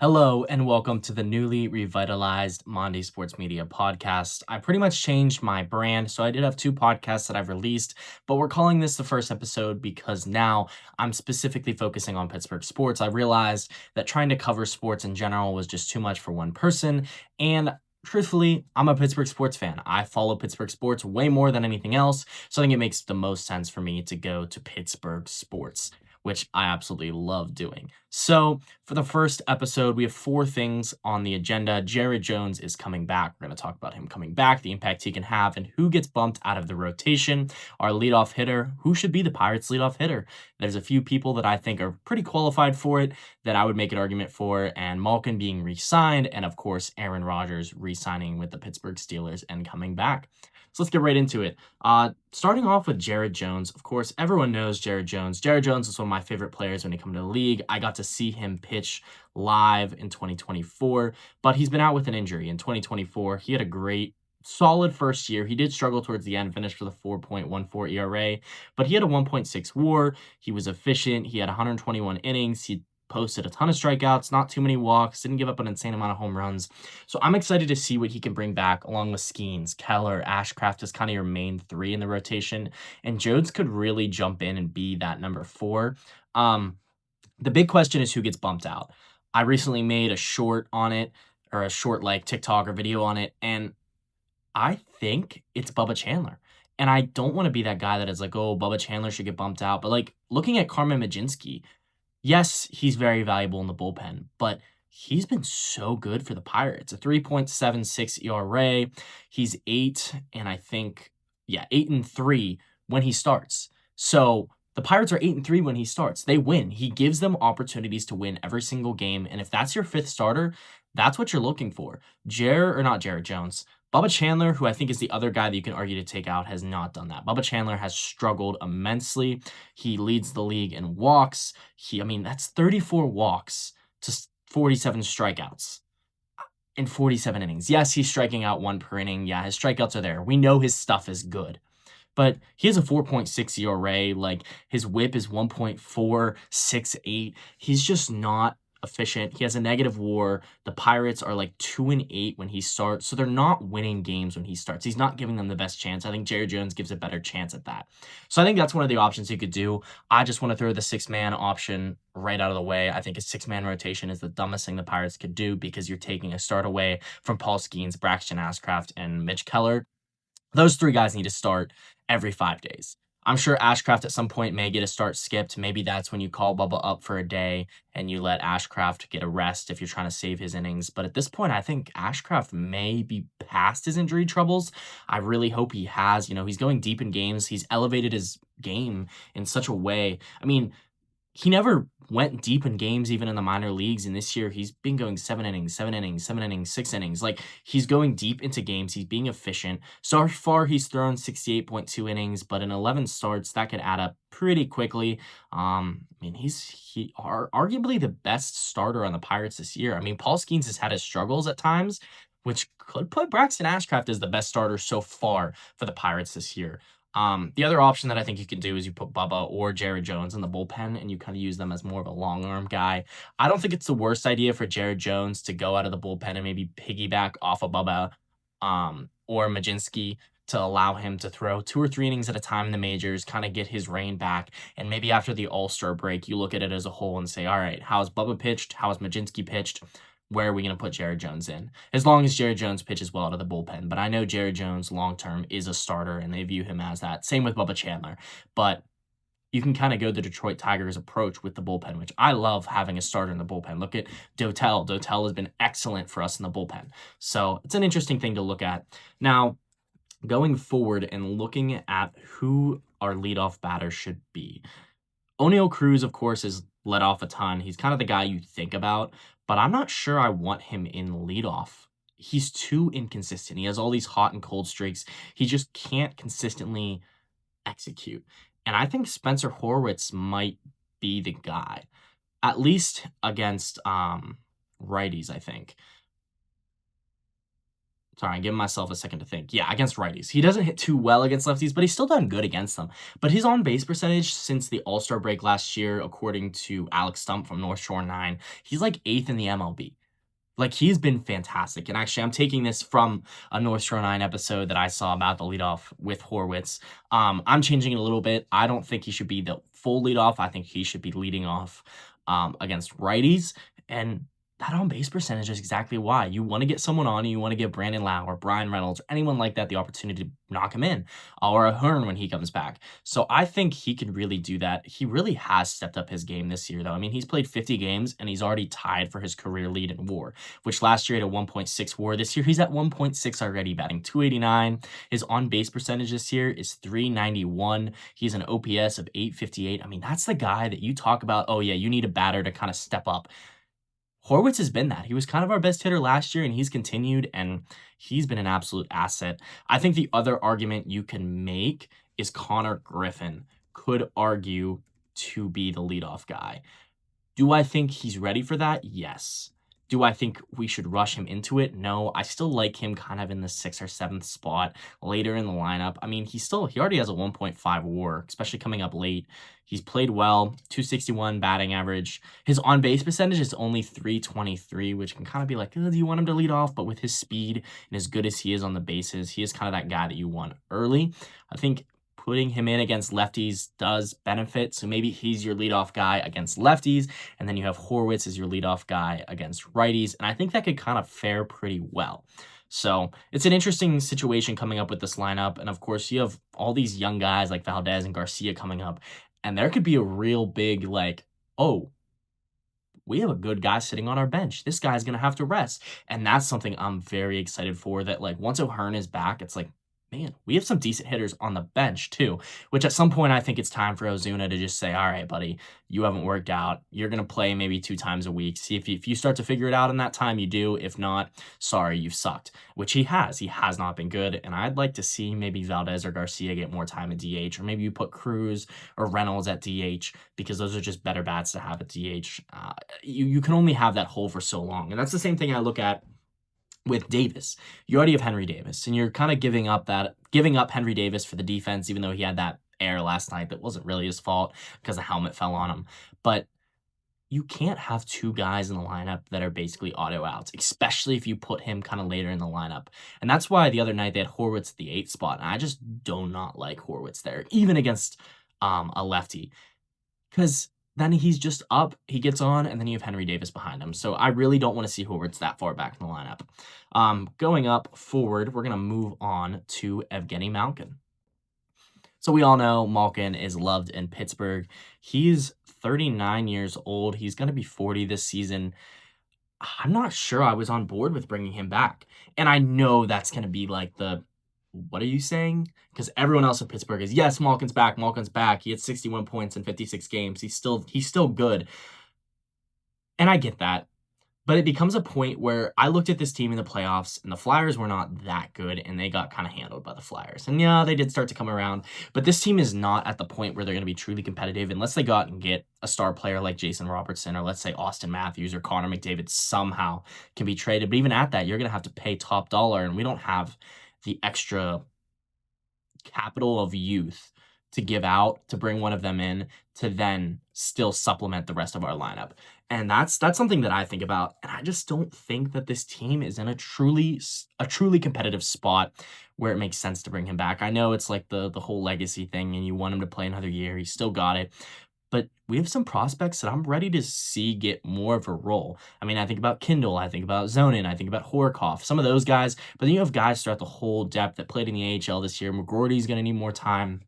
Hello and welcome to the newly revitalized Mondi Sports Media podcast. I pretty much changed my brand, so I did have two podcasts that I've released, but we're calling this the first episode because now I'm specifically focusing on Pittsburgh sports. I realized that trying to cover sports in general was just too much for one person, and truthfully, I'm a Pittsburgh sports fan. I follow Pittsburgh sports way more than anything else, so I think it makes the most sense for me to go to Pittsburgh sports, which I absolutely love doing. So, for the first episode, we have four things on the agenda. Jared Jones is coming back. We're going to talk about him coming back, the impact he can have, and who gets bumped out of the rotation. Our leadoff hitter, who should be the Pirates' leadoff hitter? There's a few people that I think are pretty qualified for it that I would make an argument for, and Malkin being re-signed, and of course, Aaron Rodgers re-signing with the Pittsburgh Steelers and coming back. So let's get right into it. Starting off with Jared Jones, of course, everyone knows Jared Jones. Jared Jones is one of my favorite players when he comes to the league. I got to see him pitch live in 2024, but he's been out with an injury. In 2024, he had a great, solid first year. He did struggle towards the end, finished with a 4.14 ERA, but he had a 1.6 WAR. He was efficient. He had 121 innings. He posted a ton of strikeouts, not too many walks, didn't give up an insane amount of home runs. So I'm excited to see what he can bring back along with Skeens, Keller, Ashcraft is kind of your main three in the rotation. And Jones could really jump in and be that number four. The big question is who gets bumped out. I recently made a short on it, or a short like TikTok or video on it, and I think it's Bubba Chandler. And I don't want to be that guy that is like, oh, Bubba Chandler should get bumped out. But like looking at Carmen Mlodzinski, yes, he's very valuable in the bullpen, but he's been so good for the Pirates. A 3.76 ERA. He's 8-3 when he starts. So the Pirates are 8-3 when he starts. They win. He gives them opportunities to win every single game. And if that's your fifth starter, that's what you're looking for. Not Jared Jones. Bubba Chandler, who I think is the other guy that you can argue to take out, has not done that. Bubba Chandler has struggled immensely. He leads the league in walks. That's 34 walks to 47 strikeouts in 47 innings. Yes, he's striking out one per inning. Yeah, his strikeouts are there. We know his stuff is good. But he has a 4.6 ERA. Like, his whip is 1.468. He's just not efficient. He has a negative WAR. The Pirates are like 2-8 when he starts, so they're not winning games when he starts. He's not giving them the best chance. I think Jared Jones gives a better chance at that. So I think that's one of the options you could do. I just want to throw the six-man option right out of the way. I think a six-man rotation is the dumbest thing the Pirates could do because you're taking a start away from Paul Skeens, Braxton Ashcraft, and Mitch Keller. Those three guys need to start every 5 days. I'm sure Ashcraft at some point may get a start skipped. Maybe that's when you call Bubba up for a day and you let Ashcraft get a rest if you're trying to save his innings. But at this point, I think Ashcraft may be past his injury troubles. I really hope he has. He's going deep in games. He's elevated his game in such a way. He never went deep in games even in the minor leagues, and this year he's been going 7 innings, 7 innings, 7 innings, 6 innings. Like, he's going deep into games. He's being efficient. So far, he's thrown 68.2 innings, but in 11 starts, that could add up pretty quickly. He's arguably the best starter on the Pirates this year. Paul Skeens has had his struggles at times, which could put Braxton Ashcraft as the best starter so far for the Pirates this year. The other option that I think you can do is you put Bubba or Jared Jones in the bullpen and you kind of use them as more of a long arm guy. I don't think it's the worst idea for Jared Jones to go out of the bullpen and maybe piggyback off of Bubba or Mlodzinski to allow him to throw 2 or 3 innings at a time in the majors, kind of get his reign back. And maybe after the All-Star break, you look at it as a whole and say, all right, how's Bubba pitched? How has Mlodzinski pitched? Where are we going to put Jared Jones in? As long as Jared Jones pitches well out of the bullpen. But I know Jared Jones long-term is a starter, and they view him as that. Same with Bubba Chandler. But you can kind of go the Detroit Tigers approach with the bullpen, which I love having a starter in the bullpen. Look at Dotel. Dotel has been excellent for us in the bullpen. So it's an interesting thing to look at. Now, going forward and looking at who our leadoff batter should be. Oneil Cruz, of course, is let off a ton. He's kind of the guy you think about, but I'm not sure I want him in leadoff. He's too inconsistent. He has all these hot and cold streaks. He just can't consistently execute. And I think Spencer Horwitz might be the guy, at least against righties, I think. Sorry, I'm giving myself a second to think. Yeah, against righties. He doesn't hit too well against lefties, but he's still done good against them. But his on-base percentage since the All-Star break last year, according to Alex Stump from North Shore 9, he's like 8th in the MLB. Like, he's been fantastic. And actually, I'm taking this from a North Shore 9 episode that I saw about the leadoff with Horwitz. I'm changing it a little bit. I don't think he should be the full leadoff. I think he should be leading off against righties. And that on-base percentage is exactly why. You want to get someone on, and you want to give Brandon Lau or Brian Reynolds or anyone like that the opportunity to knock him in, or a Hearn when he comes back. So I think he can really do that. He really has stepped up his game this year, though. I mean, he's played 50 games, and he's already tied for his career lead in WAR, which last year he had a 1.6 WAR. This year he's at 1.6 already, batting .289. His on-base percentage this year is .391. He's an OPS of .858. I mean, that's the guy that you talk about, oh yeah, you need a batter to kind of step up. Horwitz has been that. He was kind of our best hitter last year, and he's continued, and he's been an absolute asset. I think the other argument you can make is Connor Griffin could argue to be the leadoff guy. Do I think he's ready for that? Yes. Do I think we should rush him into it? No. I still like him kind of in the 6th or 7th spot later in the lineup. I mean, he already has a 1.5 WAR, especially coming up late. He's played well, 261 batting average. His on-base percentage is only 323, which can kind of be like, do you want him to lead off? But with his speed and as good as he is on the bases, he is kind of that guy that you want early. I think putting him in against lefties does benefit. So maybe he's your leadoff guy against lefties, and then you have Horwitz as your leadoff guy against righties. And I think that could kind of fare pretty well. So it's an interesting situation coming up with this lineup. And of course, you have all these young guys like Valdez and Garcia coming up. And there could be a real big, like, oh, we have a good guy sitting on our bench. This guy's going to have to rest. And that's something I'm very excited for, that like once O'Hearn is back, it's like, man, we have some decent hitters on the bench too, which at some point I think it's time for Ozuna to just say, all right, buddy, you haven't worked out. You're going to play maybe 2 times a week. See if you start to figure it out in that time, you do. If not, sorry, you've sucked, which he has. He has not been good. And I'd like to see maybe Valdez or Garcia get more time at DH, or maybe you put Cruz or Reynolds at DH, because those are just better bats to have at DH. You can only have that hole for so long. And that's the same thing I look at with Davis. You already have Henry Davis, and you're kind of giving up Henry Davis for the defense, even though he had that error last night that wasn't really his fault because the helmet fell on him. But you can't have 2 guys in the lineup that are basically auto outs, especially if you put him kind of later in the lineup. And that's why the other night they had Horwitz at the 8th spot, and I just do not like Horwitz there, even against a lefty, because then he's just up, he gets on, and then you have Henry Davis behind him. So I really don't want to see Horwitz that far back in the lineup. Going up forward, we're going to move on to Evgeni Malkin. So we all know Malkin is loved in Pittsburgh. He's 39 years old. He's going to be 40 this season. I'm not sure I was on board with bringing him back. And I know that's going to be like what are you saying? Because everyone else in Pittsburgh is, yes, Malkin's back. He had 61 points in 56 games. He's still good. And I get that. But it becomes a point where I looked at this team in the playoffs, and the Flyers were not that good, and they got kind of handled by the Flyers. And yeah, they did start to come around, but this team is not at the point where they're going to be truly competitive unless they go out and get a star player like Jason Robertson, or let's say Austin Matthews or Connor McDavid somehow can be traded. But even at that, you're going to have to pay top dollar, and we don't have the extra capital of youth to give out to bring one of them in to then still supplement the rest of our lineup. And that's something that I think about, and I just don't think that this team is in a truly competitive spot where it makes sense to bring him back. I know it's like the whole legacy thing, and you want him to play another year. He's still got it. But we have some prospects that I'm ready to see get more of a role. I mean, I think about Kindle, I think about Zonin, I think about Horikoff, some of those guys. But then you have guys throughout the whole depth that played in the AHL this year. McGroarty's going to need more time.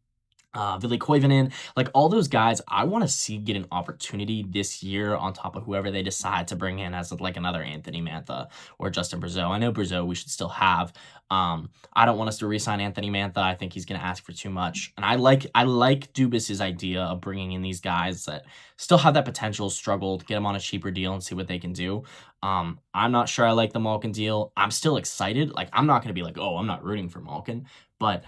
Ville Koivunen, like all those guys, I want to see get an opportunity this year on top of whoever they decide to bring in as like another Anthony Mantha or Justin Brazeau. I know Brazeau we should still have. I don't want us to re-sign Anthony Mantha. I think he's going to ask for too much. And I like Dubas's idea of bringing in these guys that still have that potential, struggle to get them on a cheaper deal and see what they can do. I'm not sure I like the Malkin deal. I'm still excited. Like, I'm not going to be like, oh, I'm not rooting for Malkin, but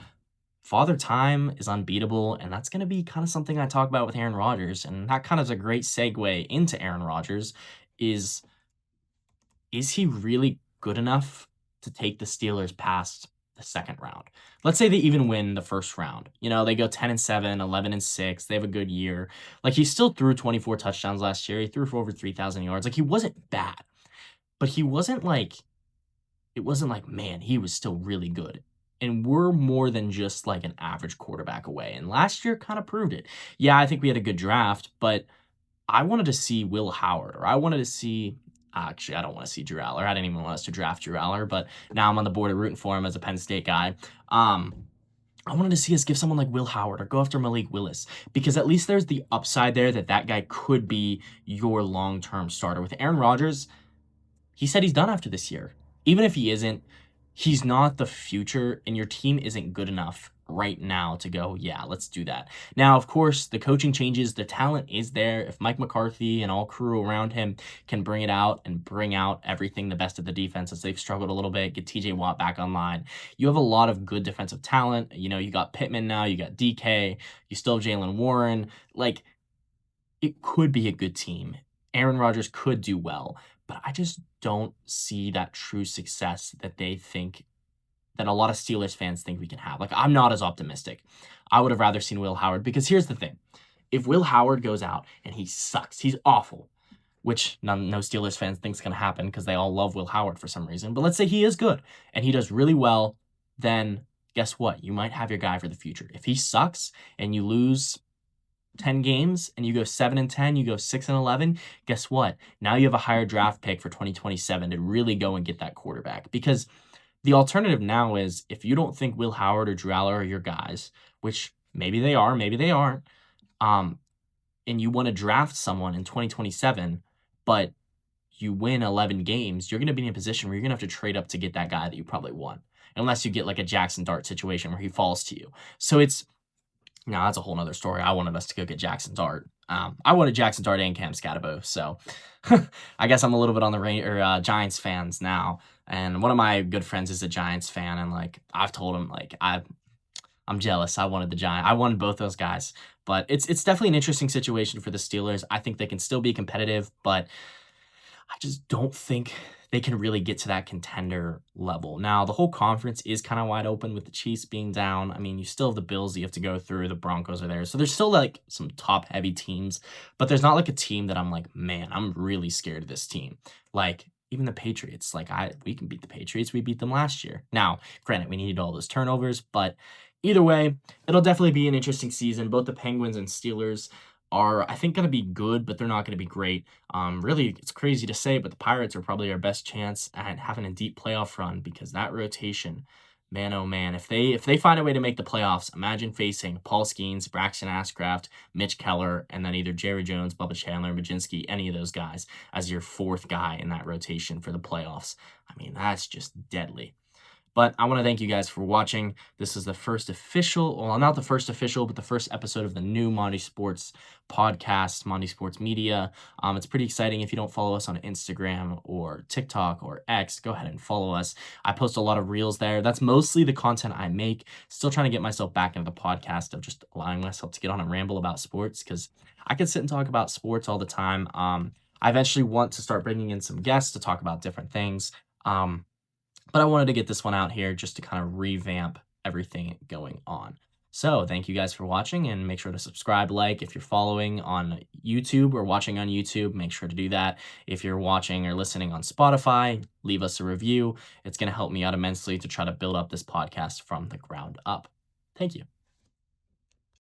Father Time is unbeatable, and that's going to be kind of something I talk about with Aaron Rodgers, and that kind of is a great segue into Aaron Rodgers. Is he really good enough to take the Steelers past the second round. Let's say they even win the first round. They go 10-7, 11-6. They have a good year. Like, he still threw 24 touchdowns last year. He threw for over 3,000 yards. Like, he wasn't bad, but it wasn't like, man, he was still really good. And we're more than just like an average quarterback away. And last year kind of proved it. Yeah, I think we had a good draft, but I wanted to see Will Howard, or I wanted to see. Actually, I don't want to see Drew Aller. I didn't even want us to draft Drew Aller, but now I'm on the board of rooting for him as a Penn State guy. I wanted to see us give someone like Will Howard or go after Malik Willis, because at least there's the upside there that guy could be your long-term starter. With Aaron Rodgers, he said he's done after this year. Even if he isn't, he's not the future, and your team isn't good enough right now to go, yeah, let's do that. Now, of course, the coaching changes, the talent is there. If Mike McCarthy and all crew around him can bring it out and bring out everything, the best of the defense, as they've struggled a little bit, get TJ Watt back online, you have a lot of good defensive talent. You got Pittman now, you got DK, you still have Jalen Warren. Like, it could be a good team. Aaron Rodgers could do well, but I just don't see that true success that they think, that a lot of Steelers fans think we can have. Like, I'm not as optimistic. I would have rather seen Will Howard, because here's the thing. If Will Howard goes out and he sucks, he's awful, which no Steelers fans think is going to happen because they all love Will Howard for some reason. But let's say he is good and he does really well, then guess what? You might have your guy for the future. If he sucks and you lose 10 games and you go 7-10, you go 6-11, guess what? Now you have a higher draft pick for 2027 to really go and get that quarterback. Because the alternative now is, if you don't think Will Howard or Drew Aller are your guys, which maybe they are, maybe they aren't, and you want to draft someone in 2027, but you win 11 games, you're going to be in a position where you're going to have to trade up to get that guy that you probably want, unless you get like a Jackson Dart situation where he falls to you. So now that's a whole nother story. I wanted us to go get Jackson Dart. I wanted Jackson Dart and Cam Scatabo, so I guess I'm a little bit on the Giants fans now. And one of my good friends is a Giants fan, and like I've told him, like I'm jealous. I wanted the Giants. I wanted both those guys, but it's definitely an interesting situation for the Steelers. I think they can still be competitive, but I just don't think they can really get to that contender level. Now, the whole conference is kind of wide open with the Chiefs being down. I mean, you still have the Bills that you have to go through. The Broncos are there. So there's still like some top-heavy teams, but there's not like a team that I'm like, man, I'm really scared of this team. Like, even the Patriots, like we can beat the Patriots. We beat them last year. Now, granted, we needed all those turnovers, but either way, it'll definitely be an interesting season. Both the Penguins and Steelers are, I think, going to be good, but they're not going to be great. Really, it's crazy to say, but the Pirates are probably our best chance at having a deep playoff run, because that rotation, man, oh man, if they find a way to make the playoffs, imagine facing Paul Skeens, Braxton Ashcraft, Mitch Keller, and then either Jerry Jones, Bubba Chandler, Mlodzinski, any of those guys as your fourth guy in that rotation for the playoffs. I mean, that's just deadly. But I want to thank you guys for watching. This is the first official, well, not the first official, but the first episode of the new Mondi Sports podcast, Mondi Sports Media. It's pretty exciting. If you don't follow us on Instagram or TikTok or X, go ahead and follow us. I post a lot of reels there. That's mostly the content I make. Still trying to get myself back into the podcast of just allowing myself to get on and ramble about sports, because I could sit and talk about sports all the time. I eventually want to start bringing in some guests to talk about different things. But I wanted to get this one out here just to kind of revamp everything going on. So thank you guys for watching, and make sure to subscribe, like. If you're following on YouTube or watching on YouTube, make sure to do that. If you're watching or listening on Spotify, leave us a review. It's going to help me out immensely to try to build up this podcast from the ground up. Thank you.